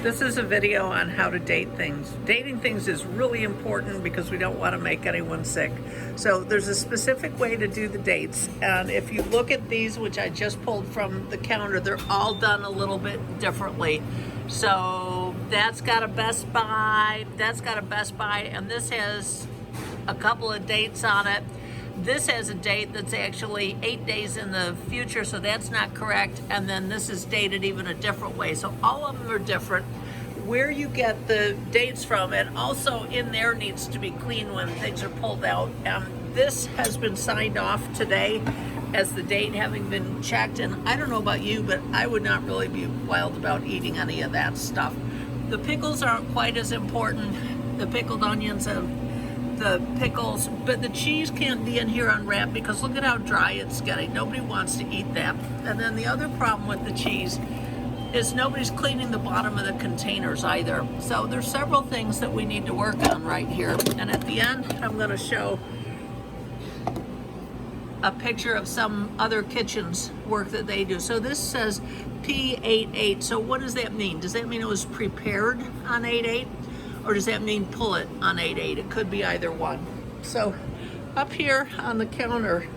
This is a video on how to date things. Dating things is really important because we don't want to make anyone sick. So there's a specific way to do the dates. And if you look at these, which I just pulled from the counter, they're all done a little bit differently. So that's got a Best Buy, that's got a Best Buy, and this has a couple of dates on it. This has a date that's actually 8 days in the future, so that's not correct. And then this is dated even a different way. So all of them are different. Where you get the dates from, and also in there needs to be clean when things are pulled out. This has been signed off today as the date having been checked. And I don't know about you, but I would not really be wild about eating any of that stuff. The pickles aren't quite as important. The pickled onions and the pickles, but the cheese can't be in here unwrapped because look at how dry it's getting. Nobody wants to eat that. And then the other problem with the cheese is nobody's cleaning the bottom of the containers either. So there's several things that we need to work on right here. And at the end, I'm going to show a picture of some other kitchens work that they do. So this says P88. So what does that mean? Does that mean it was prepared on 8/8? Or does that mean pull it on 8/8? It could be either one. So up here on the counter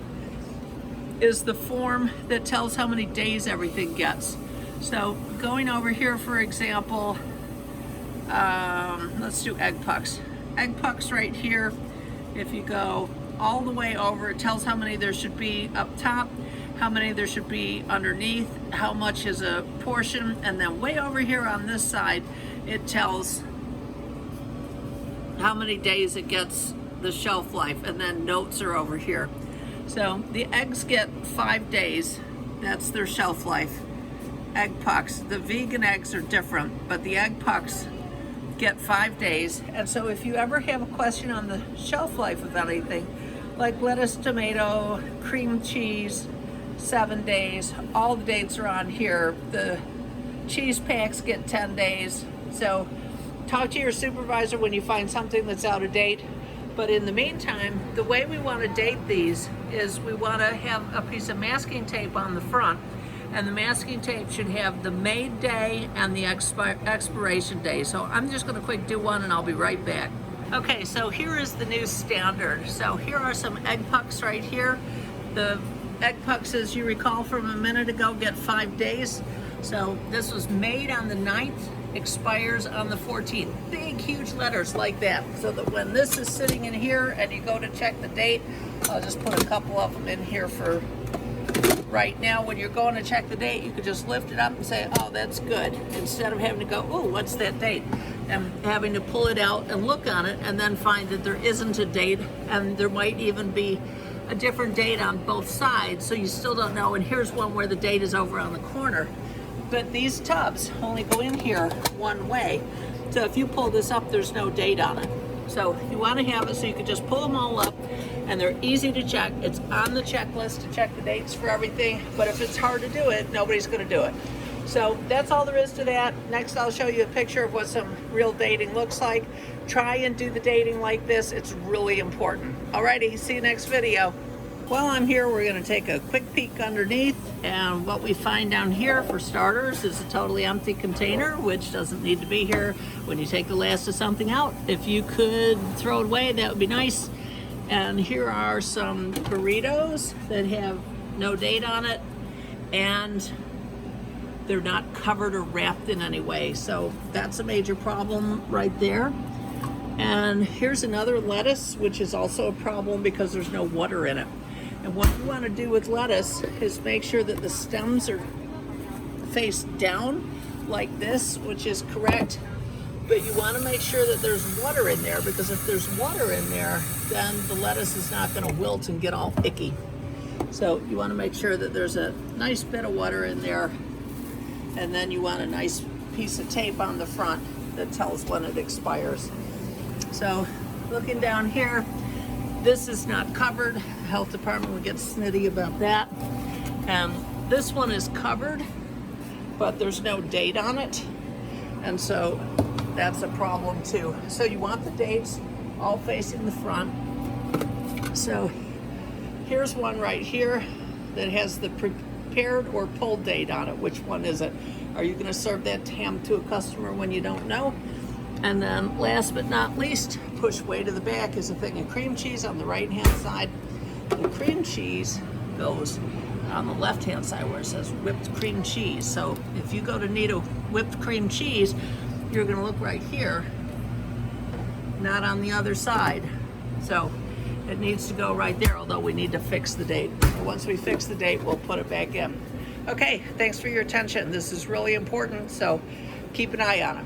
is the form that tells how many days everything gets. So going over here, for example, let's do egg pucks. Egg pucks right here, if you go all the way over, it tells how many there should be up top, how many there should be underneath, how much is a portion, and then way over here on this side, it tells how many days it gets the shelf life, and then notes are over here. So the eggs get 5 days, that's their shelf life. Egg pucks, the vegan eggs are different, but the egg pucks get 5 days. And so if you ever have a question on the shelf life of anything, like lettuce, tomato, cream cheese, 7 days, all the dates are on here. The cheese packs get 10 days. So talk to your supervisor when you find something that's out of date. But in the meantime, the way we want to date these is we want to have a piece of masking tape on the front, and the masking tape should have the made day and the expiration day. So I'm just going to quick do one and I'll be right back. Okay, so here is the new standard. So here are some egg pucks right here. The egg pucks, as you recall from a minute ago, get 5 days. So this was made on the 9th, expires on the 14th. Big, huge letters like that, so that when this is sitting in here and you go to check the date, I'll just put a couple of them in here for right now. When you're going to check the date, you could just lift it up and say, oh, that's good, instead of having to go, oh, what's that date? And having to pull it out and look on it and then find that there isn't a date, and there might even be a different date on both sides, so you still don't know. And here's one where the date is over on the corner. But these tubs only go in here one way. So if you pull this up, there's no date on it. So you want to have it so you can just pull them all up, and they're easy to check. It's on the checklist to check the dates for everything. But if it's hard to do it, nobody's going to do it. So that's all there is to that. Next, I'll show you a picture of what some real dating looks like. Try and do the dating like this. It's really important. Alrighty, see you next video. While I'm here, we're going to take a quick peek underneath, and what we find down here, for starters, is a totally empty container, which doesn't need to be here when you take the last of something out. If you could throw it away, that would be nice. And here are some burritos that have no date on it, and they're not covered or wrapped in any way, so that's a major problem right there. And here's another lettuce, which is also a problem because there's no water in it. And what you want to do with lettuce is make sure that the stems are face down like this, which is correct. But you want to make sure that there's water in there, because if there's water in there, then the lettuce is not going to wilt and get all icky. So you want to make sure that there's a nice bit of water in there. And then you want a nice piece of tape on the front that tells when it expires. So looking down here, this is not covered. Health department would get snitty about that. This one is covered, but there's no date on it. And so that's a problem too. So you want the dates all facing the front. So here's one right here that has the prepared or pulled date on it. Which one is it? Are you going to serve that ham to a customer when you don't know? And then last but not least, push way to the back is a thing of cream cheese on the right hand side. The cream cheese goes on the left hand side where it says whipped cream cheese. So if you go to need a whipped cream cheese, you're going to look right here, not on the other side. So it needs to go right there, although we need to fix the date. Once we fix the date, we'll put it back in. Okay, thanks for your attention. This is really important, so keep an eye on it.